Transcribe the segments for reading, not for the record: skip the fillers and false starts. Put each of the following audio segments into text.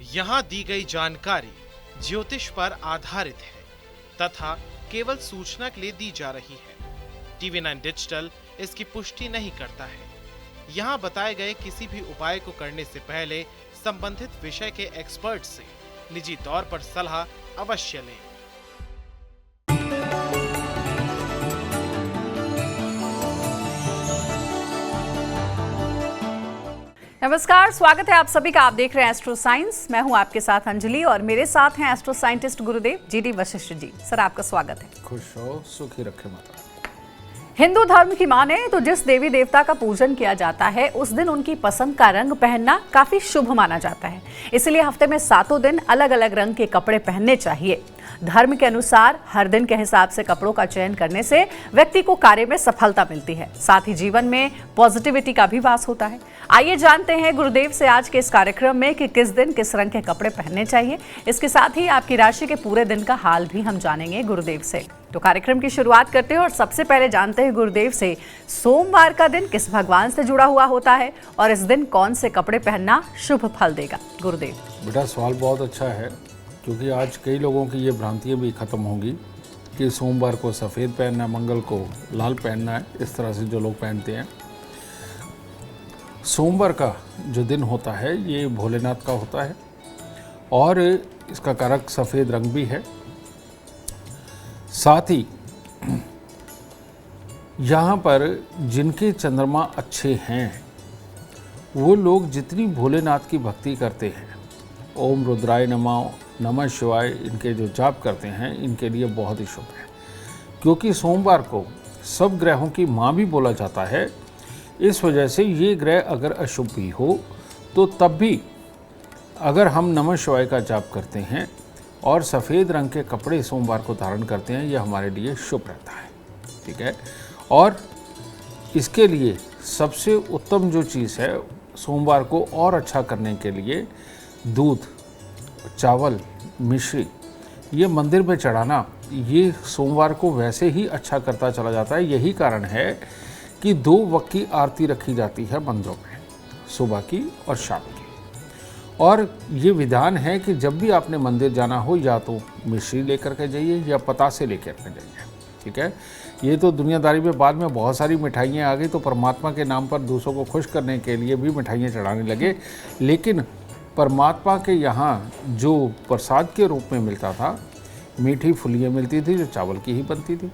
यहाँ दी गई जानकारी ज्योतिष पर आधारित है तथा केवल सूचना के लिए दी जा रही है। TV9 डिजिटल इसकी पुष्टि नहीं करता है। यहाँ बताए गए किसी भी उपाय को करने से पहले संबंधित विषय के एक्सपर्ट से निजी तौर पर सलाह अवश्य लें। नमस्कार, स्वागत है आप सभी का। आप देख रहे हैं एस्ट्रो साइंस। मैं हूं आपके साथ अंजलि और मेरे साथ हैं एस्ट्रो साइंटिस्ट गुरुदेव GD वशिष्ठ जी। सर, आपका स्वागत है। खुश हो, सुखी रखे माता। हिंदू धर्म की माने तो जिस देवी देवता का पूजन किया जाता है उस दिन उनकी पसंद का रंग पहनना काफी शुभ माना जाता है। इसलिए हफ्ते में 7 दिन अलग अलग रंग के कपड़े पहनने चाहिए। धर्म के अनुसार हर दिन के हिसाब से कपड़ों का चयन करने से व्यक्ति को कार्य में सफलता मिलती है, साथ ही जीवन में पॉजिटिविटी का भी वास होता है। आइए जानते हैं गुरुदेव से आज के इस कार्यक्रम में कि किस दिन किस रंग के कपड़े पहनने चाहिए। इसके साथ ही आपकी राशि के पूरे दिन का हाल भी हम जानेंगे गुरुदेव से। तो कार्यक्रम की शुरुआत करते हैं और सबसे पहले जानते हैं गुरुदेव से सोमवार का दिन किस भगवान से जुड़ा हुआ होता है और इस दिन कौन से कपड़े पहनना शुभ फल देगा। गुरुदेव बेटा, सवाल बहुत अच्छा है, क्योंकि आज कई लोगों की ये भ्रांतियाँ भी खत्म होंगी कि सोमवार को सफ़ेद पहनना है, मंगल को लाल पहनना है। इस तरह से जो लोग पहनते हैं, सोमवार का जो दिन होता है ये भोलेनाथ का होता है और इसका कारक सफ़ेद रंग भी है। साथ ही यहाँ पर जिनके चंद्रमा अच्छे हैं वो लोग जितनी भोलेनाथ की भक्ति करते हैं, ओम रुद्राय नमः, नमः शिवाय, इनके जो जाप करते हैं, इनके लिए बहुत ही शुभ है। क्योंकि सोमवार को सब ग्रहों की माँ भी बोला जाता है, इस वजह से ये ग्रह अगर अशुभ भी हो तो तब भी अगर हम नमः शिवाय का जाप करते हैं और सफ़ेद रंग के कपड़े सोमवार को धारण करते हैं, यह हमारे लिए शुभ रहता है। ठीक है। और इसके लिए सबसे उत्तम जो चीज़ है सोमवार को और अच्छा करने के लिए, दूध, चावल, मिश्री ये मंदिर में चढ़ाना, ये सोमवार को वैसे ही अच्छा करता चला जाता है। यही कारण है कि 2 वक्त की आरती रखी जाती है मंदिरों में, सुबह की और शाम की। और ये विधान है कि जब भी आपने मंदिर जाना हो, या तो मिश्री लेकर के जाइए या पतासे लेकर के जाइए। ठीक है। ये तो दुनियादारी में बाद में बहुत सारी मिठाइयाँ आ गई, तो परमात्मा के नाम पर दूसरों को खुश करने के लिए भी मिठाइयाँ चढ़ाने लगे। लेकिन परमात्मा के यहाँ जो प्रसाद के रूप में मिलता था, मीठी फुलियाँ मिलती थी जो चावल की ही बनती थी,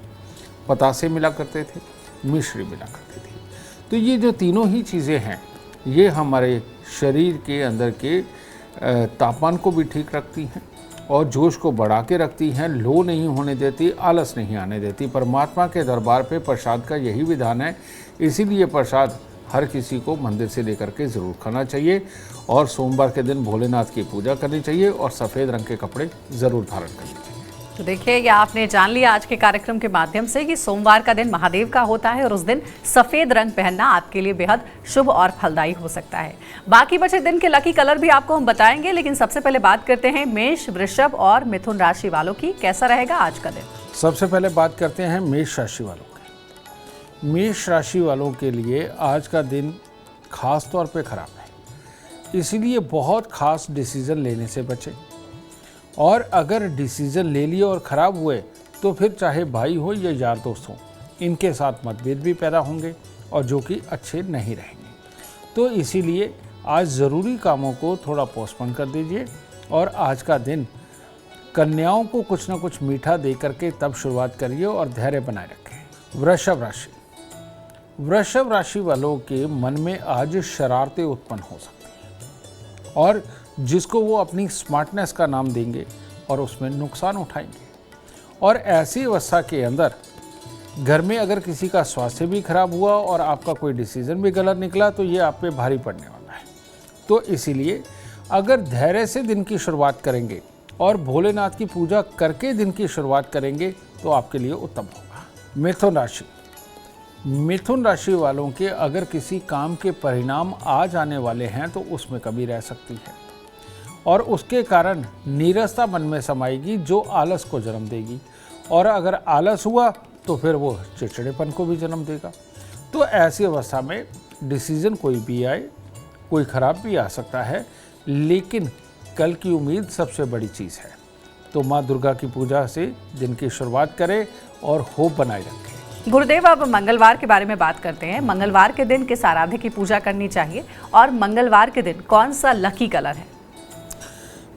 पतासे मिला करते थे, मिश्री मिला करती थी। तो ये जो तीनों ही चीज़ें हैं, ये हमारे शरीर के अंदर के तापमान को भी ठीक रखती हैं और जोश को बढ़ा के रखती हैं, लो नहीं होने देती, आलस नहीं आने देती। परमात्मा के दरबार पे प्रसाद का यही विधान है। इसीलिए प्रसाद हर किसी को मंदिर से लेकर के ज़रूर खाना चाहिए और सोमवार के दिन भोलेनाथ की पूजा करनी चाहिए और सफ़ेद रंग के कपड़े ज़रूर धारण करने चाहिए। तो देखिए, ये आपने जान लिया आज के कार्यक्रम के माध्यम से कि सोमवार का दिन महादेव का होता है और उस दिन सफेद रंग पहनना आपके लिए बेहद शुभ और फलदायी हो सकता है। बाकी बचे दिन के लकी कलर भी आपको हम बताएंगे, लेकिन सबसे पहले बात करते हैं मेष, वृषभ और मिथुन राशि वालों की। कैसा रहेगा आज का दिन? सबसे पहले बात करते हैं मेष राशि वालों की। मेष राशि वालों के लिए आज का दिन खास तौर पे खराब है, इसीलिए बहुत खास डिसीजन लेने से बचें। और अगर डिसीज़न ले लिए और ख़राब हुए तो फिर चाहे भाई हो या यार दोस्त हो, इनके साथ मतभेद भी पैदा होंगे और जो कि अच्छे नहीं रहेंगे। तो इसीलिए आज ज़रूरी कामों को थोड़ा पोस्टपोन कर दीजिए और आज का दिन कन्याओं को कुछ ना कुछ मीठा दे करके तब शुरुआत करिए और धैर्य बनाए रखें। वृषभ राशि, वृषभ राशि वालों के मन में आज शरारतें उत्पन्न हो सकती हैं और जिसको वो अपनी स्मार्टनेस का नाम देंगे और उसमें नुकसान उठाएंगे। और ऐसी अवस्था के अंदर घर में अगर किसी का स्वास्थ्य भी खराब हुआ और आपका कोई डिसीजन भी गलत निकला तो ये आप पे भारी पड़ने वाला है। तो इसीलिए अगर धैर्य से दिन की शुरुआत करेंगे और भोलेनाथ की पूजा करके दिन की शुरुआत करेंगे तो आपके लिए उत्तम होगा। मिथुन राशि, मिथुन राशि वालों के अगर किसी काम के परिणाम आ जाने वाले हैं तो उसमें कमी रह सकती है और उसके कारण नीरसता मन में समाएगी जो आलस को जन्म देगी, और अगर आलस हुआ तो फिर वो चिड़चिड़ेपन को भी जन्म देगा। तो ऐसी अवस्था में डिसीज़न कोई भी आए, कोई ख़राब भी आ सकता है, लेकिन कल की उम्मीद सबसे बड़ी चीज़ है। तो माँ दुर्गा की पूजा से दिन की शुरुआत करें और होप बनाए रखें। गुरुदेव, अब मंगलवार के बारे में बात करते हैं। मंगलवार के दिन किस आराध्य की पूजा करनी चाहिए और मंगलवार के दिन कौन सा लकी कलर है?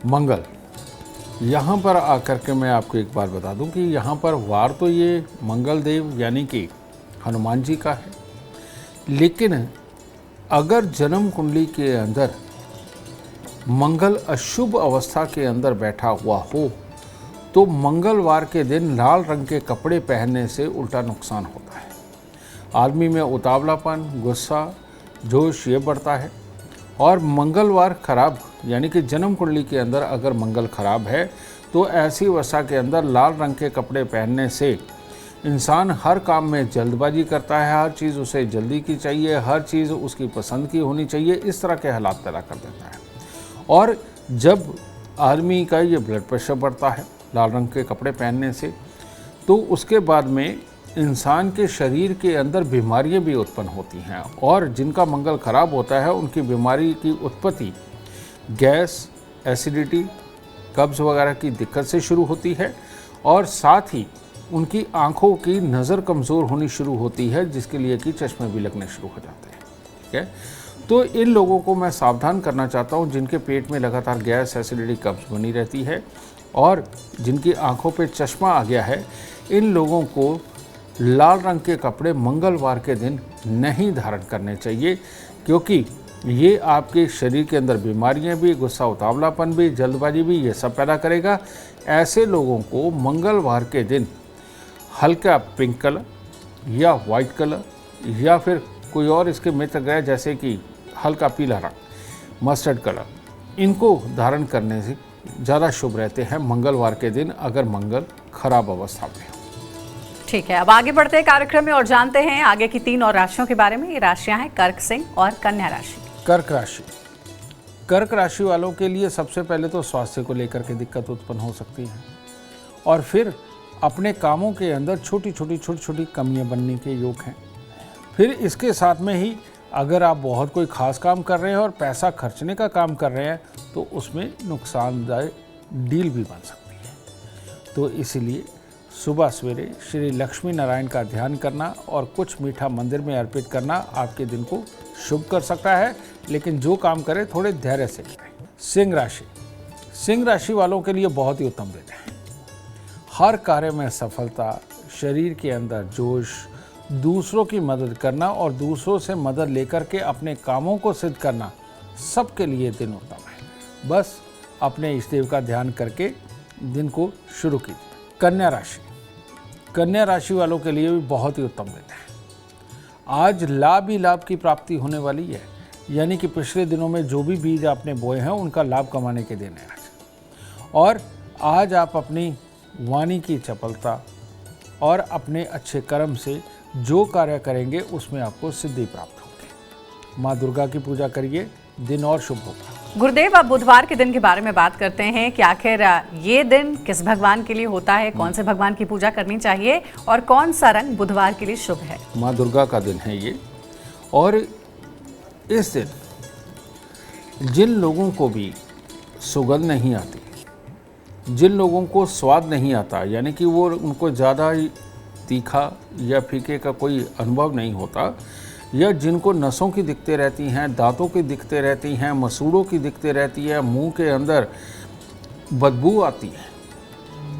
मंगल, यहाँ पर आकर के मैं आपको एक बार बता दूं कि यहाँ पर वार तो ये मंगल देव यानी कि हनुमान जी का है, लेकिन अगर जन्म कुंडली के अंदर मंगल अशुभ अवस्था के अंदर बैठा हुआ हो तो मंगलवार के दिन लाल रंग के कपड़े पहनने से उल्टा नुकसान होता है। आदमी में उतावलापन, गुस्सा, जोश ये बढ़ता है। और मंगलवार खराब यानी कि जन्म कुंडली के अंदर अगर मंगल खराब है तो ऐसी अवस्था के अंदर लाल रंग के कपड़े पहनने से इंसान हर काम में जल्दबाजी करता है, हर चीज़ उसे जल्दी की चाहिए, हर चीज़ उसकी पसंद की होनी चाहिए, इस तरह के हालात पैदा कर देता है। और जब आदमी का ये ब्लड प्रेशर बढ़ता है लाल रंग के कपड़े पहनने से, तो उसके बाद में इंसान के शरीर के अंदर बीमारियां भी उत्पन्न होती हैं। और जिनका मंगल खराब होता है उनकी बीमारी की उत्पत्ति गैस, एसिडिटी, कब्ज़ वगैरह की दिक्कत से शुरू होती है और साथ ही उनकी आँखों की नज़र कमज़ोर होनी शुरू होती है, जिसके लिए कि चश्मे भी लगने शुरू हो जाते हैं। ठीक है, तो इन लोगों को मैं सावधान करना चाहता हूँ जिनके पेट में लगातार गैस, एसिडिटी, कब्ज़ बनी रहती है और जिनकी आँखों पे चश्मा आ गया है। इन लोगों को लाल रंग के कपड़े मंगलवार के दिन नहीं धारण करने चाहिए, क्योंकि ये आपके शरीर के अंदर बीमारियां भी, गुस्सा, उतावलापन भी, जल्दबाजी भी, ये सब पैदा करेगा। ऐसे लोगों को मंगलवार के दिन हल्का पिंक कलर या वाइट कलर या फिर कोई और इसके मित्र ग्रह जैसे कि हल्का पीला रंग, मस्टर्ड कलर, इनको धारण करने से ज़्यादा शुभ रहते हैं मंगलवार के दिन अगर मंगल खराब अवस्था में हो। ठीक है, अब आगे बढ़ते हैं कार्यक्रम में और जानते हैं आगे की 3 और राशियों के बारे में। ये राशियां हैं कर्क, सिंह और कन्या राशि। कर्क राशि, कर्क राशि वालों के लिए सबसे पहले तो स्वास्थ्य को लेकर के दिक्कत उत्पन्न हो सकती है और फिर अपने कामों के अंदर छोटी छोटी कमियां बनने के योग हैं। फिर इसके साथ में ही अगर आप बहुत कोई खास काम कर रहे हैं और पैसा खर्चने का काम कर रहे हैं तो उसमें नुकसानदायक डील भी बन सकती है। तो इसलिए सुबह सवेरे श्री लक्ष्मी नारायण का ध्यान करना और कुछ मीठा मंदिर में अर्पित करना आपके दिन को शुभ कर सकता है, लेकिन जो काम करें थोड़े धैर्य से करें। सिंह राशि, सिंह राशि वालों के लिए बहुत ही उत्तम दिन है। हर कार्य में सफलता, शरीर के अंदर जोश, दूसरों की मदद करना और दूसरों से मदद लेकर के अपने कामों को सिद्ध करना, सबके लिए दिन उत्तम है। बस अपने इष्ट देव का ध्यान करके दिन को शुरू कीजिए। कन्या राशि, कन्या राशि वालों के लिए भी बहुत ही उत्तम दिन है। आज लाभ ही लाभ की प्राप्ति होने वाली है, यानी कि पिछले दिनों में जो भी बीज आपने बोए हैं उनका लाभ कमाने के दिन है आज। और आज आप अपनी वाणी की चपलता और अपने अच्छे कर्म से जो कार्य करेंगे उसमें आपको सिद्धि प्राप्त होगी। माँ दुर्गा की पूजा करिए, दिन और शुभ होगा। गुरुदेव, अब बुधवार के दिन के बारे में बात करते हैं कि आखिर ये दिन किस भगवान के लिए होता है, कौन से भगवान की पूजा करनी चाहिए और कौन सा रंग बुधवार के लिए शुभ है? माँ दुर्गा का दिन है ये। और इस दिन जिन लोगों को भी सुगंध नहीं आती, जिन लोगों को स्वाद नहीं आता, यानी कि वो उनको ज़्यादा तीखा या फीके का कोई अनुभव नहीं होता, या जिनको नसों की दिक्कतें रहती हैं, दांतों की दिक्कतें रहती हैं, मसूड़ों की दिक्कतें रहती है, मुंह के अंदर बदबू आती है,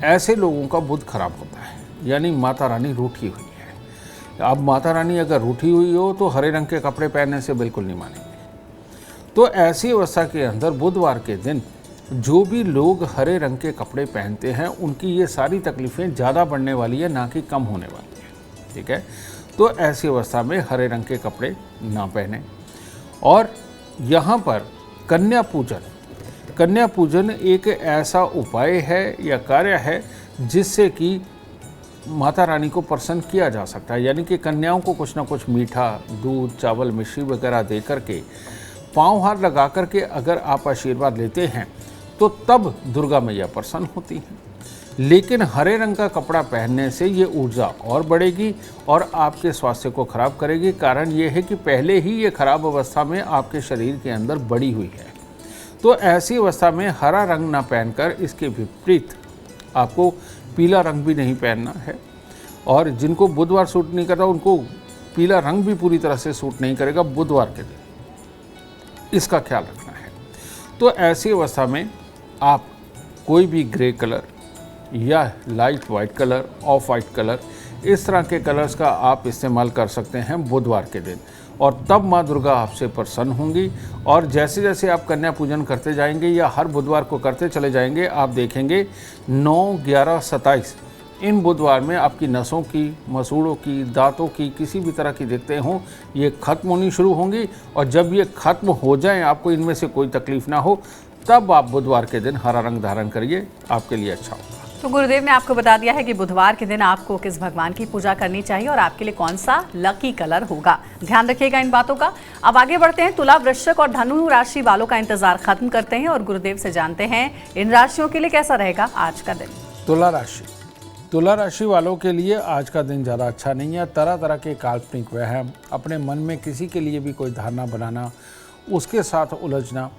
ऐसे लोगों का बुध खराब होता है, यानी माता रानी रूठी हुई है। अब माता रानी अगर रूठी हुई हो तो हरे रंग के कपड़े पहनने से बिल्कुल नहीं मानेंगे। तो ऐसी अवस्था के अंदर बुधवार के दिन जो भी लोग हरे रंग के कपड़े पहनते हैं उनकी ये सारी तकलीफ़ें ज़्यादा बढ़ने वाली है, ना कि कम होने वाली है। ठीक है, तो ऐसी अवस्था में हरे रंग के कपड़े ना पहने। और यहाँ पर कन्या पूजन, कन्या पूजन एक ऐसा उपाय है या कार्य है जिससे कि माता रानी को प्रसन्न किया जा सकता है, यानी कि कन्याओं को कुछ ना कुछ मीठा, दूध, चावल, मिश्री वगैरह दे करके, पाँव हाथ लगा करके अगर आप आशीर्वाद लेते हैं तो तब दुर्गा मैया प्रसन्न होती हैं। लेकिन हरे रंग का कपड़ा पहनने से ये ऊर्जा और बढ़ेगी और आपके स्वास्थ्य को खराब करेगी। कारण ये है कि पहले ही ये खराब अवस्था में आपके शरीर के अंदर बढ़ी हुई है। तो ऐसी अवस्था में हरा रंग ना पहनकर इसके विपरीत आपको पीला रंग भी नहीं पहनना है। और जिनको बुधवार सूट नहीं करता उनको पीला रंग भी पूरी तरह से सूट नहीं करेगा बुधवार के दिन, इसका ख्याल रखना है। तो ऐसी अवस्था में आप कोई भी ग्रे कलर या light white colour, of white colour, इस तरह के कलर्स का आप इस्तेमाल कर सकते हैं बुधवार के दिन, और तब माँ दुर्गा आपसे प्रसन्न होंगी। और जैसे जैसे आप कन्या पूजन करते जाएंगे या हर बुधवार को करते चले जाएंगे, आप देखेंगे 9, 11, 27 इन बुधवार में आपकी नसों की, मसूड़ों की, दांतों की, किसी भी तरह की दिक्कतें हों, ये खत्म होनी शुरू होंगी। और जब ये खत्म हो जाएं, आपको इनमें से कोई तकलीफ ना हो, तब आप बुधवार के दिन हरा रंग धारण करिए, आपके लिए अच्छा होगा। तो गुरुदेव ने आपको बता दिया है कि बुधवार के दिन आपको किस भगवान की पूजा करनी चाहिए और आपके लिए कौन सा लकी कलर होगा। ध्यान रखिएगा इन बातों का। अब आगे बढ़ते हैं, तुला, वृश्चिक और धनु राशि वालों का इंतजार खत्म करते हैं और गुरुदेव से जानते हैं इन राशियों के लिए कैसा रहेगा आज का दिन। तुला राशि वालों के लिए आज का दिन ज़्यादा अच्छा नहीं है। तरह तरह के काल्पनिक वहम, अपने मन में किसी के लिए भी कोई धारणा बनाना, उसके साथ उलझना,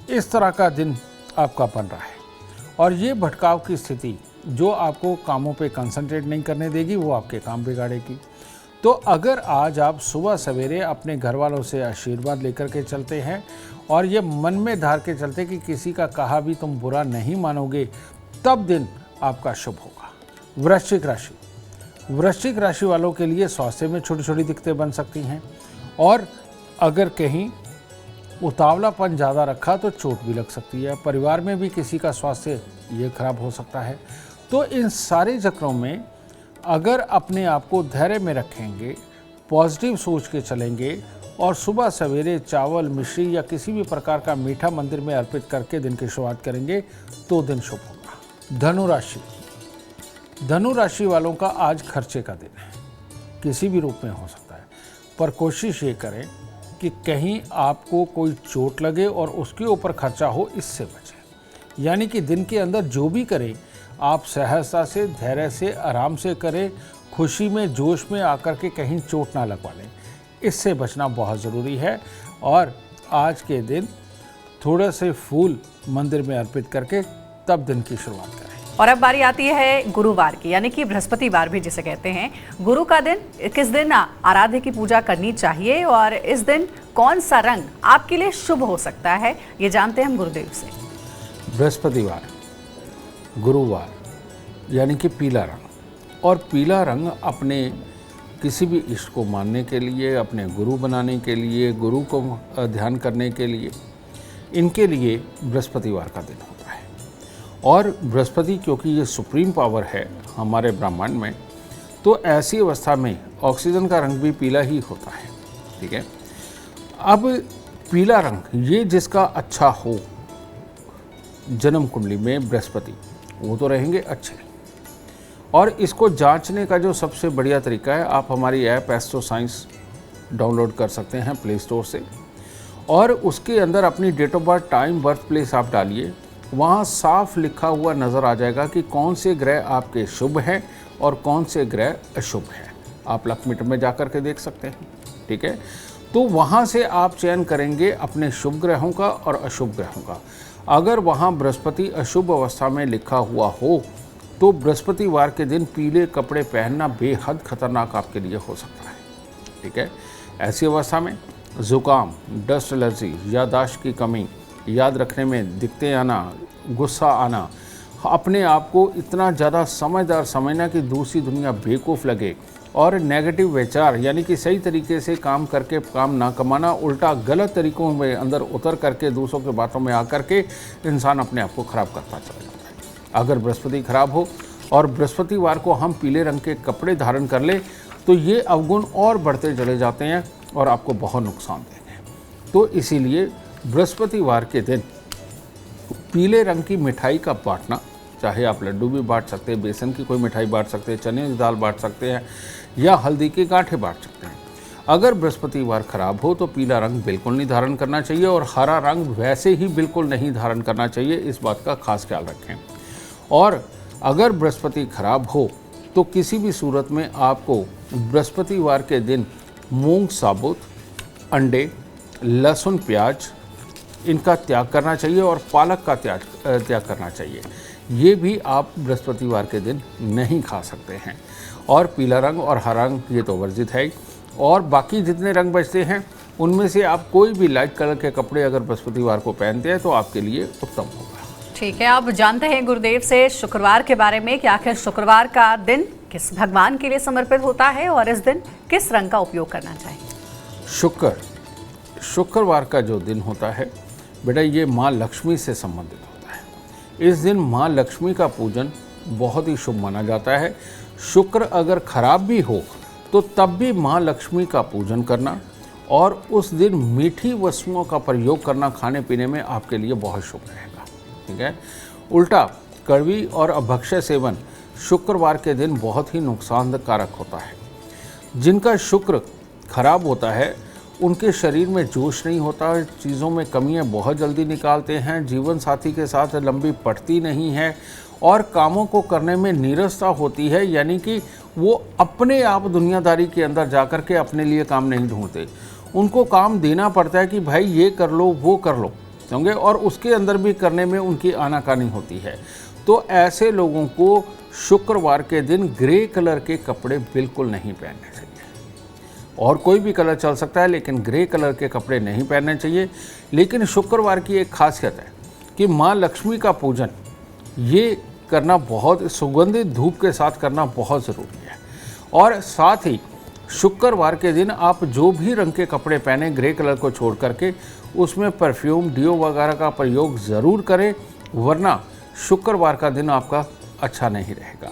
इस तरह का दिन आपका बन रहा है। और ये भटकाव की स्थिति जो आपको कामों पे कंसंट्रेट नहीं करने देगी, वो आपके काम बिगाड़ेगी। तो अगर आज आप सुबह सवेरे अपने घर वालों से आशीर्वाद लेकर के चलते हैं और ये मन में धार के चलते कि किसी का कहा भी तुम बुरा नहीं मानोगे, तब दिन आपका शुभ होगा। वृश्चिक राशि वालों के लिए स्वास्थ्य में छोटी छोटी दिक्कतें बन सकती हैं, और अगर कहीं उतावलापन ज़्यादा रखा तो चोट भी लग सकती है। परिवार में भी किसी का स्वास्थ्य ये खराब हो सकता है। तो इन सारे चक्रों में अगर अपने आप को धैर्य में रखेंगे, पॉजिटिव सोच के चलेंगे और सुबह सवेरे चावल, मिश्री या किसी भी प्रकार का मीठा मंदिर में अर्पित करके दिन की शुरुआत करेंगे तो दिन शुभ होगा। धनु राशि वालों का आज खर्चे का दिन है, किसी भी रूप में हो सकता है, पर कोशिश ये करें कि कहीं आपको कोई चोट लगे और उसके ऊपर खर्चा हो, इससे बचें। यानी कि दिन के अंदर जो भी करें आप सहजता से, धैर्य से, आराम से करें, खुशी में, जोश में आकर के कहीं चोट ना लगवा लें, इससे बचना बहुत ज़रूरी है। और आज के दिन थोड़े से फूल मंदिर में अर्पित करके तब दिन की शुरुआत करें। और अब बारी आती है गुरुवार की, यानी कि बृहस्पतिवार भी जिसे कहते हैं। गुरु का दिन, किस दिन आराध्य की पूजा करनी चाहिए और इस दिन कौन सा रंग आपके लिए शुभ हो सकता है, ये जानते हैं हम गुरुदेव से। बृहस्पतिवार, गुरुवार, यानी कि पीला रंग। और पीला रंग अपने किसी भी इष्ट को मानने के लिए, अपने गुरु बनाने के लिए, गुरु को ध्यान करने के लिए, इनके लिए बृहस्पतिवार का दिन होता है। और बृहस्पति क्योंकि ये सुप्रीम पावर है हमारे ब्रह्मांड में, तो ऐसी अवस्था में ऑक्सीजन का रंग भी पीला ही होता है। ठीक है, अब पीला रंग ये जिसका अच्छा हो जन्म कुंडली में बृहस्पति, वो तो रहेंगे अच्छे। और इसको जांचने का जो सबसे बढ़िया तरीका है, आप हमारी ऐप एस्ट्रो साइंस डाउनलोड कर सकते हैं प्ले स्टोर से, और उसके अंदर अपनी date of birth, time, birth place आप डालिए। वहाँ साफ लिखा हुआ नज़र आ जाएगा कि कौन से ग्रह आपके शुभ हैं और कौन से ग्रह अशुभ हैं। आप लक मीटर में जा कर के देख सकते हैं। ठीक है, तो वहाँ से आप चयन करेंगे अपने शुभ ग्रहों का और अशुभ ग्रहों का। अगर वहाँ बृहस्पति अशुभ अवस्था में लिखा हुआ हो तो बृहस्पतिवार के दिन पीले कपड़े पहनना बेहद खतरनाक आपके लिए हो सकता है। ठीक है, ऐसी अवस्था में ज़ुकाम, डस्ट एलर्जी, याददाश्त की कमी, याद रखने में दिक्कतें आना, गुस्सा आना, अपने आप को इतना ज़्यादा समझदार समझना कि दूसरी दुनिया बेवकूफ़ लगे, और नेगेटिव विचार यानी कि सही तरीके से काम करके काम ना कमाना, उल्टा गलत तरीक़ों में अंदर उतर करके दूसरों के बातों में आकर के इंसान अपने आप को ख़राब करता चला जाता है। अगर बृहस्पति खराब हो और बृहस्पतिवार को हम पीले रंग के कपड़े धारण कर ले तो ये अवगुण और बढ़ते चले जाते हैं और आपको बहुत नुकसान देंगे। तो इसीलिए बृहस्पतिवार के दिन पीले रंग की मिठाई का बांटना, चाहे आप लड्डू भी बांट सकते हैं, बेसन की कोई मिठाई बांट सकते हैं, चने की दाल बांट सकते हैं, या हल्दी के गांठे बांट सकते हैं। अगर बृहस्पतिवार खराब हो तो पीला रंग बिल्कुल नहीं धारण करना चाहिए, और हरा रंग वैसे ही बिल्कुल नहीं धारण करना चाहिए, इस बात का खास ख्याल रखें। और अगर बृहस्पति खराब हो तो किसी भी सूरत में आपको बृहस्पतिवार के दिन मूंग साबुत, अंडे, लहसुन, प्याज इनका त्याग करना चाहिए और पालक का त्याग करना चाहिए। ये भी आप बृहस्पतिवार के दिन नहीं खा सकते हैं। और पीला रंग और हरा रंग ये तो वर्जित है ही। और बाकी जितने रंग बचते हैं उनमें से आप कोई भी लाइट कलर के कपड़े अगर बृहस्पतिवार को पहनते हैं तो आपके लिए उत्तम होगा। ठीक है, अब जानते हैं गुरुदेव से शुक्रवार के बारे में कि आखिर शुक्रवार का दिन किस भगवान के लिए समर्पित होता है और इस दिन किस रंग का उपयोग करना चाहिए। शुक्रवार का जो दिन होता है बेटा, ये माँ लक्ष्मी से संबंधित होता है। इस दिन माँ लक्ष्मी का पूजन बहुत ही शुभ माना जाता है। शुक्र अगर खराब भी हो तो तब भी माँ लक्ष्मी का पूजन करना और उस दिन मीठी वस्तुओं का प्रयोग करना खाने पीने में आपके लिए बहुत शुभ रहेगा। ठीक है। उल्टा कड़वी और अभक्ष्य सेवन शुक्रवार के दिन बहुत ही नुकसानकारक होता है। जिनका शुक्र खराब होता है उनके शरीर में जोश नहीं होता, चीज़ों में कमियां बहुत जल्दी निकालते हैं, जीवन साथी के साथ लंबी पटती नहीं है और कामों को करने में नीरसता होती है। यानी कि वो अपने आप दुनियादारी के अंदर जाकर के अपने लिए काम नहीं ढूंढते, उनको काम देना पड़ता है कि भाई ये कर लो वो कर लो, समझे, और उसके अंदर भी करने में उनकी आनाकानी होती है। तो ऐसे लोगों को शुक्रवार के दिन ग्रे कलर के कपड़े बिल्कुल नहीं पहनने चाहिए। और कोई भी कलर चल सकता है लेकिन ग्रे कलर के कपड़े नहीं पहनने चाहिए। लेकिन शुक्रवार की एक खासियत है कि माँ लक्ष्मी का पूजन ये करना बहुत सुगंधित धूप के साथ करना बहुत ज़रूरी है। और साथ ही शुक्रवार के दिन आप जो भी रंग के कपड़े पहने ग्रे कलर को छोड़ करके उसमें परफ्यूम डिओ वगैरह का प्रयोग ज़रूर करें, वरना शुक्रवार का दिन आपका अच्छा नहीं रहेगा।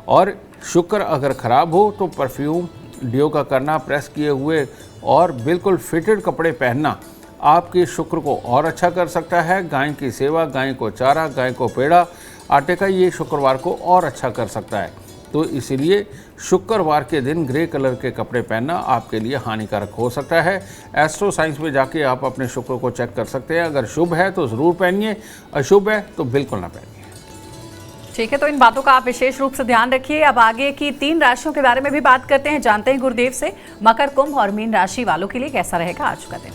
और शुक्र अगर ख़राब हो तो परफ्यूम डिओ का करना, प्रेस किए हुए और बिल्कुल फिटेड कपड़े पहनना आपके शुक्र को और अच्छा कर सकता है। गाय की सेवा, गाय को चारा, गाय को पेड़ा, आटे का, ये शुक्रवार को और अच्छा कर सकता है। तो इसीलिए शुक्रवार के दिन ग्रे कलर के कपड़े पहनना आपके लिए हानिकारक हो सकता है। एस्ट्रो साइंस में जाके आप अपने शुक्र को चेक कर सकते हैं। अगर शुभ है तो ज़रूर पहनिए, अशुभ है तो बिल्कुल ना पहनिए। ठीक है, तो इन बातों का आप विशेष रूप से ध्यान रखिए। अब आगे की 3 राशियों के बारे में भी बात करते हैं, जानते हैं गुरुदेव से मकर, कुंभ और मीन राशि वालों के लिए कैसा रहेगा आज का दिन।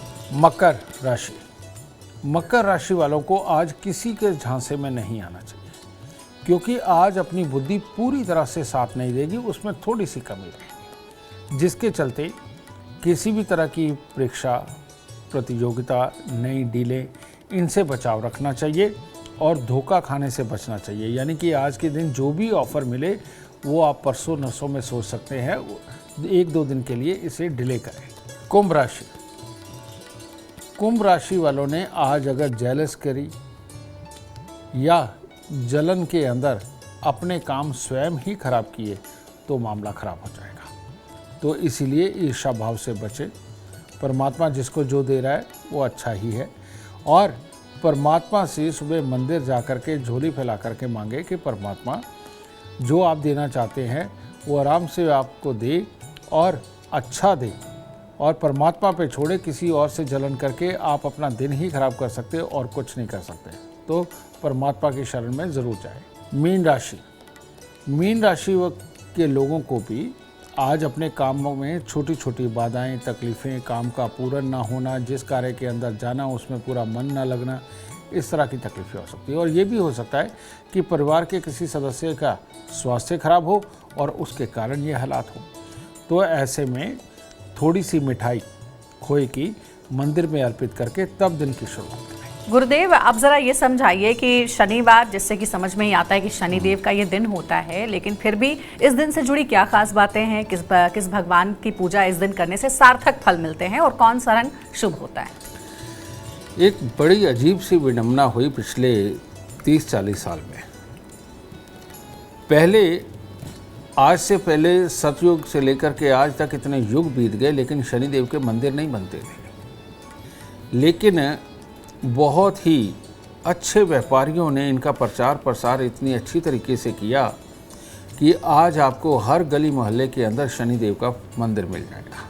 मकर राशि वालों को आज किसी के झांसे में नहीं आना चाहिए, क्योंकि आज अपनी बुद्धि पूरी तरह से साथ नहीं देगी, उसमें थोड़ी सी कमी रहेगी, जिसके चलते किसी भी तरह की परीक्षा, प्रतियोगिता, नई डीलें, इनसे बचाव रखना चाहिए और धोखा खाने से बचना चाहिए। यानी कि आज के दिन जो भी ऑफ़र मिले वो आप परसों नरसों में सोच सकते हैं, 1-2 दिन के लिए इसे डिले करें। कुंभ राशि वालों ने आज अगर जेलस करी या जलन के अंदर अपने काम स्वयं ही खराब किए तो मामला खराब हो जाएगा। तो इसीलिए ईर्ष्या भाव से बचे। परमात्मा जिसको जो दे रहा है वो अच्छा ही है और परमात्मा से सुबह मंदिर जाकर के झोली फैला करके मांगे कि परमात्मा जो आप देना चाहते हैं वो आराम से आपको दे और अच्छा दे, और परमात्मा पे छोड़े। किसी और से जलन करके आप अपना दिन ही खराब कर सकते और कुछ नहीं कर सकते। तो परमात्मा की शरण में ज़रूर जाए। मीन राशि के लोगों को भी आज अपने कामों में छोटी छोटी बाधाएं, तकलीफ़ें, काम का पूर्ण ना होना, जिस कार्य के अंदर जाना उसमें पूरा मन ना लगना, इस तरह की तकलीफ़ें हो सकती है। और ये भी हो सकता है कि परिवार के किसी सदस्य का स्वास्थ्य खराब हो और उसके कारण ये हालात हो। तो ऐसे में थोड़ी सी मिठाई खोए की मंदिर में अर्पित करके तब दिन की शुरुआत करें। गुरुदेव, आप जरा ये समझाइए कि शनिवार, जिससे कि समझ में ही आता है कि शनिदेव का ये दिन होता है, लेकिन फिर भी इस दिन से जुड़ी क्या खास बातें हैं? किस भगवान की पूजा इस दिन करने से सार्थक फल मिलते हैं और कौन सा रंग शुभ होता है? एक बड़ी अजीब सी विडंबना हुई पिछले 30-40 साल में। आज से पहले सतयुग से लेकर के आज तक इतने युग बीत गए, लेकिन शनिदेव के मंदिर नहीं बनते थे। लेकिन बहुत ही अच्छे व्यापारियों ने इनका प्रचार प्रसार इतनी अच्छी तरीके से किया कि आज आपको हर गली मोहल्ले के अंदर शनिदेव का मंदिर मिल जाएगा।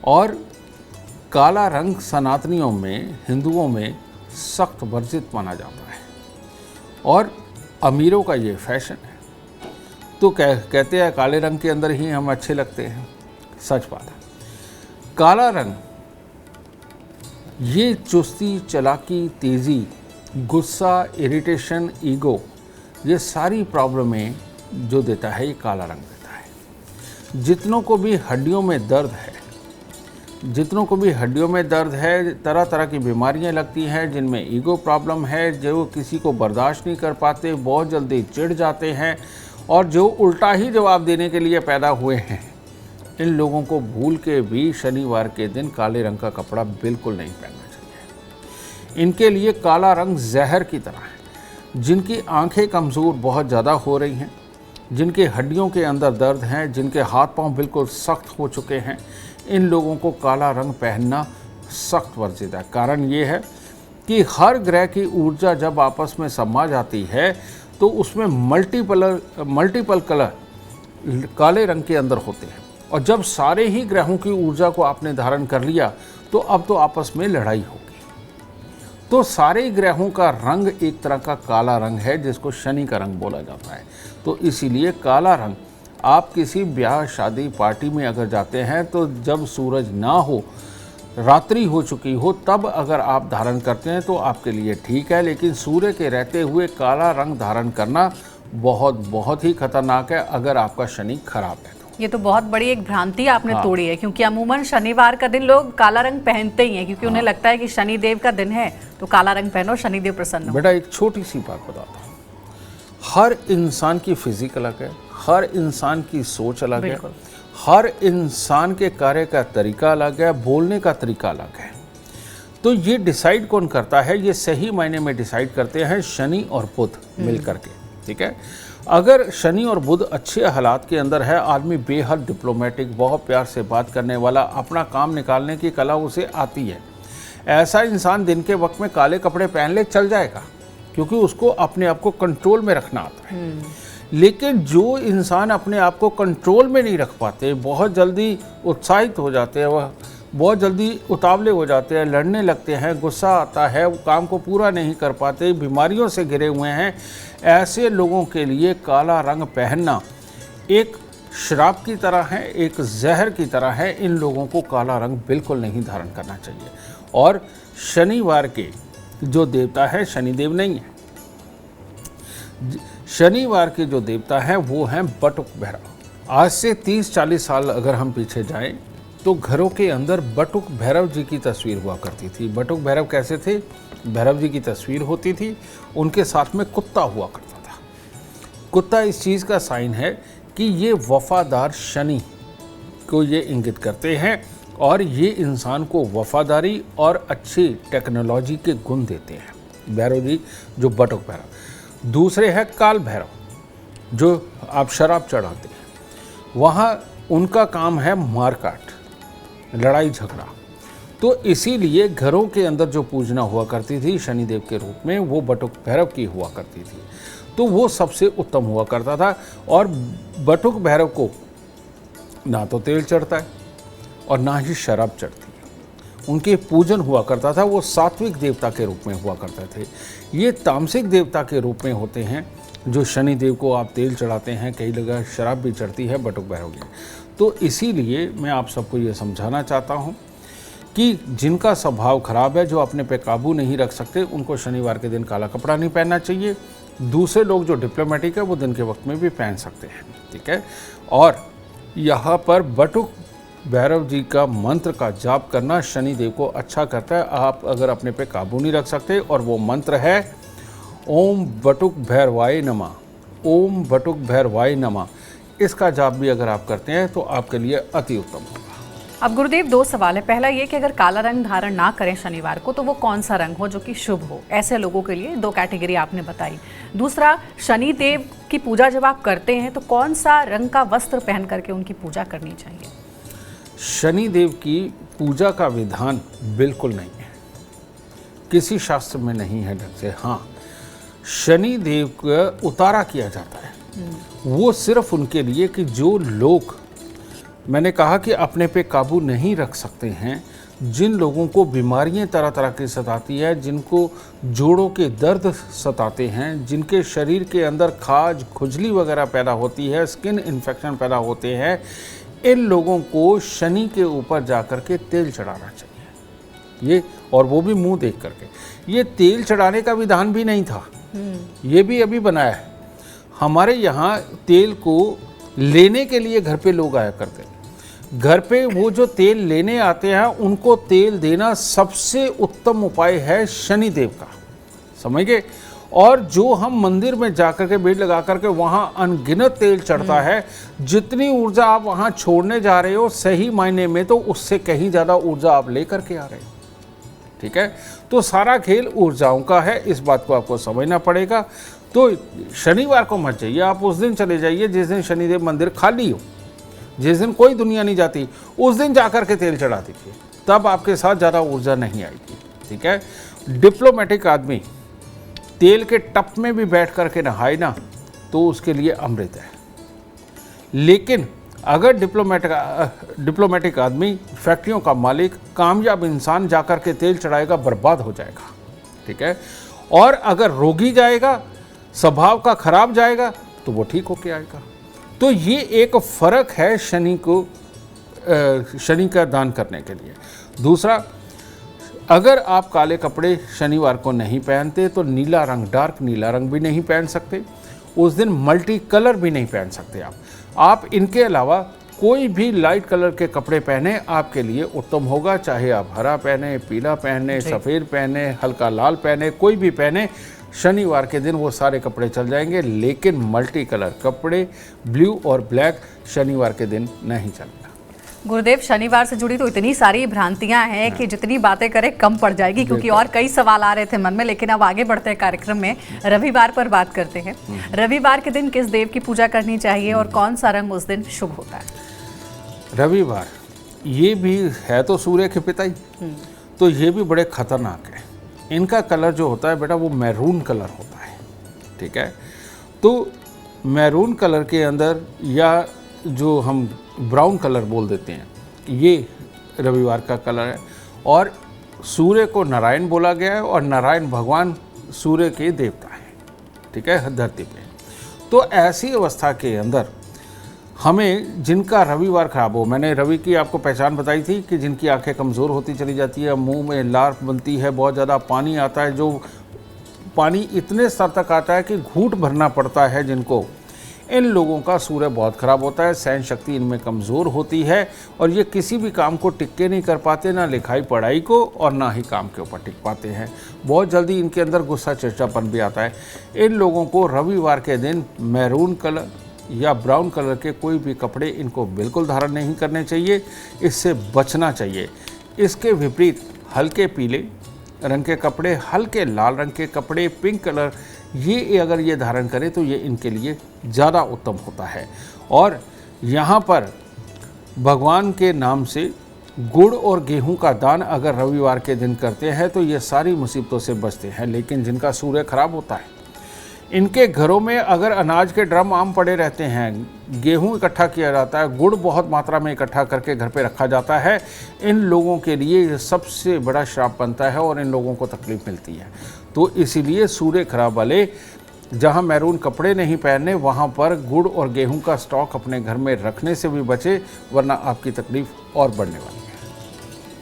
और काला रंग सनातनियों में, हिंदुओं में सख्त वर्जित माना जाता है और अमीरों का ये फैशन है। तो कहते हैं काले रंग के अंदर ही हम अच्छे लगते हैं। सच बात है। काला रंग ये चुस्ती, चालाकी, तेज़ी, गुस्सा, इरिटेशन, ईगो, ये सारी प्रॉब्लमें जो देता है ये काला रंग देता है। जितनों को भी हड्डियों में दर्द है, तरह तरह की बीमारियां लगती हैं जिनमें ईगो प्रॉब्लम है, जो किसी को बर्दाश्त नहीं कर पाते, बहुत जल्दी चिढ़ जाते हैं और जो उल्टा ही जवाब देने के लिए पैदा हुए हैं, इन लोगों को भूल के भी शनिवार के दिन काले रंग का कपड़ा बिल्कुल नहीं पहनना चाहिए। इनके लिए काला रंग जहर की तरह है। जिनकी आंखें कमज़ोर बहुत ज़्यादा हो रही हैं, जिनके हड्डियों के अंदर दर्द हैं, जिनके हाथ पांव बिल्कुल सख्त हो चुके हैं, इन लोगों को काला रंग पहनना सख्त वर्जित है। कारण ये है कि हर ग्रह की ऊर्जा जब आपस में समा जाती है तो उसमें मल्टीपल कलर काले रंग के अंदर होते हैं, और जब सारे ही ग्रहों की ऊर्जा को आपने धारण कर लिया तो अब तो आपस में लड़ाई होगी। तो सारे ग्रहों का रंग एक तरह का काला रंग है जिसको शनि का रंग बोला जाता है। तो इसीलिए काला रंग आप किसी ब्याह, शादी, पार्टी में अगर जाते हैं तो जब सूरज ना हो, रात्रि हो चुकी हो, तब अगर आप धारण करते हैं तो आपके लिए ठीक है, लेकिन सूर्य के रहते हुए काला रंग धारण करना बहुत ही खतरनाक है अगर आपका शनि खराब है। ये तो बहुत बड़ी एक भ्रांति आपने तोड़ी है, क्योंकि अमूमन शनिवार का दिन लोग काला रंग पहनते ही हैं, क्योंकि उन्हें लगता है कि शनिदेव का दिन है तो काला रंग पहनो, शनिदेव प्रसन्न हो। बेटा एक छोटी सी बात बताता हूँ, हर इंसान की फिजिक अलग है, हर इंसान की सोच अलग है, हर इंसान के कार्य का तरीका अलग है, बोलने का तरीका अलग है। तो ये डिसाइड कौन करता है? ये सही मायने में डिसाइड करते हैं शनि और बुध मिल करके, ठीक है। अगर शनि और बुध अच्छे हालात के अंदर है, आदमी बेहद डिप्लोमेटिक, बहुत प्यार से बात करने वाला, अपना काम निकालने की कला उसे आती है, ऐसा इंसान दिन के वक्त में काले कपड़े पहन ले चल जाएगा, क्योंकि उसको अपने आप को कंट्रोल में रखना आता है। लेकिन जो इंसान अपने आप को कंट्रोल में नहीं रख पाते, बहुत जल्दी उत्साहित हो जाते हैं, वह बहुत जल्दी उतावले हो जाते हैं, लड़ने लगते हैं, गुस्सा आता है, वो काम को पूरा नहीं कर पाते, बीमारियों से घिरे हुए हैं, ऐसे लोगों के लिए काला रंग पहनना एक श्राप की तरह है, एक जहर की तरह है। इन लोगों को काला रंग बिल्कुल नहीं धारण करना चाहिए। और शनिवार के जो देवता है शनिदेव नहीं है, शनिवार के जो देवता हैं वो हैं बटुक भैरव। आज से 30-40 साल अगर हम पीछे जाएं तो घरों के अंदर बटुक भैरव जी की तस्वीर हुआ करती थी। बटुक भैरव कैसे थे? भैरव जी की तस्वीर होती थी, उनके साथ में कुत्ता हुआ करता था। कुत्ता इस चीज़ का साइन है कि ये वफादार शनि को ये इंगित करते हैं और ये इंसान को वफादारी और अच्छी टेक्नोलॉजी के गुण देते हैं। भैरव जी जो बटुक भैरव। दूसरे हैं काल भैरव, जो आप शराब चढ़ाते हैं, वहाँ उनका काम है मारकाट, लड़ाई झगड़ा। तो इसीलिए घरों के अंदर जो पूजना हुआ करती थी शनिदेव के रूप में, वो बटुक भैरव की हुआ करती थी। तो वो सबसे उत्तम हुआ करता था। और बटुक भैरव को ना तो तेल चढ़ता है और ना ही शराब चढ़ती है। उनके पूजन हुआ करता था, वो सात्विक देवता के रूप में हुआ करते थे। ये तामसिक देवता के रूप में होते हैं, जो शनिदेव को आप तेल चढ़ाते हैं, कई जगह शराब भी चढ़ती है बटुक भैरव की। तो इसीलिए मैं आप सबको ये समझाना चाहता हूँ कि जिनका स्वभाव खराब है, जो अपने पे काबू नहीं रख सकते, उनको शनिवार के दिन काला कपड़ा नहीं पहनना चाहिए। दूसरे लोग जो डिप्लोमेटिक है वो दिन के वक्त में भी पहन सकते हैं, ठीक है। और यहाँ पर बटुक भैरव जी का मंत्र का जाप करना शनिदेव को अच्छा करता है। आप अगर अपने पे काबू नहीं रख सकते, और वो मंत्र है ओम बटुक भैरवाय नमः, ओम बटुक भैरवाय नमः। इसका जाप भी अगर आप करते हैं तो आपके लिए अति उत्तम होगा। अब गुरुदेव, 2 सवाल है। पहला ये कि अगर काला रंग धारण ना करें शनिवार को, तो वो कौन सा रंग हो जो कि शुभ हो? ऐसे लोगों के लिए 2 कैटेगरी आपने बताई। दूसरा, शनिदेव की पूजा जब आप करते हैं तो कौन सा रंग का वस्त्र पहन करके उनकी पूजा करनी चाहिए? शनिदेव की पूजा का विधान बिल्कुल नहीं है, किसी शास्त्र में नहीं है ढंग से। हाँ, शनिदेव का उतारा किया जाता है, वो सिर्फ उनके लिए कि जो लोग, मैंने कहा कि अपने पे काबू नहीं रख सकते हैं, जिन लोगों को बीमारियां तरह तरह की सताती है, जिनको जोड़ों के दर्द सताते हैं, जिनके शरीर के अंदर खाज, खुजली वगैरह पैदा होती है, स्किन इन्फेक्शन पैदा होते हैं, इन लोगों को शनि के ऊपर जाकर के तेल चढ़ाना चाहिए। ये और वो भी मुंह देख करके। ये तेल चढ़ाने का विधान भी नहीं था, ये भी अभी बनाया है। हमारे यहाँ तेल को लेने के लिए घर पे लोग आया करते हैं, घर पे वो जो तेल लेने आते हैं उनको तेल देना सबसे उत्तम उपाय है शनिदेव का, समझ गए। और जो हम मंदिर में जाकर के भीड़ लगा करके वहाँ अनगिनत तेल चढ़ता है, जितनी ऊर्जा आप वहाँ छोड़ने जा रहे हो सही मायने में तो उससे कहीं ज़्यादा ऊर्जा आप लेकर के आ रहे हो, ठीक है। तो सारा खेल ऊर्जाओं का है, इस बात को आपको समझना पड़ेगा। तो शनिवार को मत जाइए, आप उस दिन चले जाइए जिस दिन शनिदेव मंदिर खाली हो, जिस दिन कोई दुनिया नहीं जाती, उस दिन जाकर के तेल चढ़ा दीजिए, तब आपके साथ ज़्यादा ऊर्जा नहीं आएगी, ठीक है। डिप्लोमेटिक आदमी तेल के टप में भी बैठ करके नहाए ना तो उसके लिए अमृत है। लेकिन अगर डिप्लोमेटिक आदमी, फैक्ट्रियों का मालिक, कामयाब इंसान जाकर के तेल चढ़ाएगा, बर्बाद हो जाएगा, ठीक है। और अगर रोगी जाएगा, स्वभाव का खराब जाएगा, तो वो ठीक होके आएगा। तो ये एक फ़र्क है शनि का दान करने के लिए। दूसरा, अगर आप काले कपड़े शनिवार को नहीं पहनते तो नीला रंग, डार्क नीला रंग भी नहीं पहन सकते, उस दिन मल्टी कलर भी नहीं पहन सकते आप इनके अलावा कोई भी लाइट कलर के कपड़े पहने आपके लिए उत्तम होगा। चाहे आप हरा पहने, पीला पहने, सफ़ेद पहने, हल्का लाल पहने, कोई भी पहने, शनिवार के दिन वो सारे कपड़े चल जाएंगे। लेकिन मल्टी कलर कपड़े, ब्लू और ब्लैक, शनिवार के दिन नहीं चलेगा। गुरुदेव, शनिवार से जुड़ी तो इतनी सारी भ्रांतियां हैं कि जितनी बातें करें कम पड़ जाएगी, क्योंकि और कई सवाल आ रहे थे मन में। लेकिन अब आगे बढ़ते हैं कार्यक्रम में, रविवार पर बात करते हैं। रविवार के दिन किस देव की पूजा करनी चाहिए और कौन सा रंग उस दिन शुभ होता है? रविवार ये भी है तो सूर्य के पिता ही, तो ये भी बड़े खतरनाक है। इनका कलर जो होता है बेटा वो मैरून कलर होता है, ठीक है। तो मैरून कलर के अंदर, या जो हम ब्राउन कलर बोल देते हैं, ये रविवार का कलर है। और सूर्य को नारायण बोला गया है और नारायण भगवान सूर्य के देवता हैं, ठीक है, धरती पे। तो ऐसी अवस्था के अंदर हमें, जिनका रविवार खराब हो, मैंने रवि की आपको पहचान बताई थी कि जिनकी आंखें कमज़ोर होती चली जाती है, मुंह में लार बनती है, बहुत ज़्यादा पानी आता है, जो पानी इतने स्तर तक आता है कि घूंट भरना पड़ता है जिनको, इन लोगों का सूर्य बहुत ख़राब होता है, सहन शक्ति इनमें कमज़ोर होती है और ये किसी भी काम को टिक के नहीं कर पाते, ना लिखाई पढ़ाई को और ना ही काम के ऊपर टिक पाते हैं। बहुत जल्दी इनके अंदर गुस्सा चिड़चिड़ापन भी आता है। इन लोगों को रविवार के दिन मैरून कलर या ब्राउन कलर के कोई भी कपड़े इनको बिल्कुल धारण नहीं करने चाहिए, इससे बचना चाहिए। इसके विपरीत हल्के पीले रंग के कपड़े, हल्के लाल रंग के कपड़े, पिंक कलर, ये अगर ये धारण करें तो ये इनके लिए ज़्यादा उत्तम होता है। और यहाँ पर भगवान के नाम से गुड़ और गेहूं का दान अगर रविवार के दिन करते हैं तो ये सारी मुसीबतों से बचते हैं। लेकिन जिनका सूर्य खराब होता है, इनके घरों में अगर अनाज के ड्रम आम पड़े रहते हैं, गेहूं इकट्ठा किया जाता है, गुड़ बहुत मात्रा में इकट्ठा करके घर पे रखा जाता है, इन लोगों के लिए ये सबसे बड़ा श्राप बनता है और इन लोगों को तकलीफ मिलती है। तो इसीलिए सूर्य खराब वाले जहां मैरून कपड़े नहीं पहनने, वहां पर गुड़ और गेहूं का स्टॉक अपने घर में रखने से भी बचे, वरना आपकी तकलीफ और बढ़ने वाली है।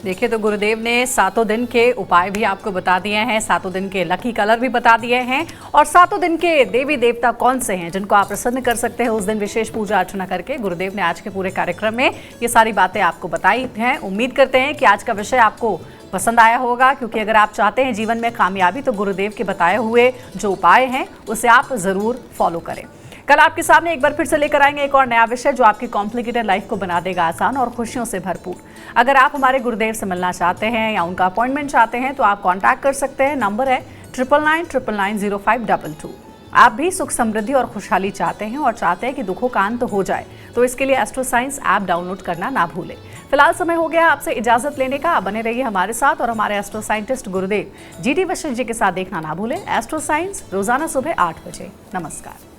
देखिए, तो गुरुदेव ने 7 दिन के उपाय भी आपको बता दिए हैं, 7 दिन के लकी कलर भी बता दिए हैं, और 7 दिन के देवी देवता कौन से हैं जिनको आप प्रसन्न कर सकते हैं उस दिन विशेष पूजा अर्चना करके। गुरुदेव ने आज के पूरे कार्यक्रम में ये सारी बातें आपको बताई हैं। उम्मीद करते हैं कि आज का विषय आपको पसंद आया होगा, क्योंकि अगर आप चाहते हैं जीवन में कामयाबी तो गुरुदेव के बताए हुए जो उपाय हैं उसे आप ज़रूर फॉलो करें। कल आपके सामने एक बार फिर से लेकर आएंगे एक और नया विषय जो आपकी कॉम्प्लिकेटेड लाइफ को बना देगा आसान और खुशियों से भरपूर। अगर आप हमारे गुरुदेव से मिलना चाहते हैं या उनका अपॉइंटमेंट चाहते हैं तो आप कांटेक्ट कर सकते हैं। नंबर है 99999052। आप भी सुख समृद्धि और खुशहाली चाहते हैं और चाहते हैं कि दुखों का अंत हो जाए, तो इसके लिए एस्ट्रो साइंस ऐप डाउनलोड करना ना भूलें। फिलहाल समय हो गया आपसे इजाजत लेने का। बने रहिए हमारे साथ और हमारे एस्ट्रो साइंटिस्ट गुरुदेव GT वशिष्ठ जी के साथ देखना ना भूलें एस्ट्रो साइंस रोजाना सुबह 8 बजे। नमस्कार।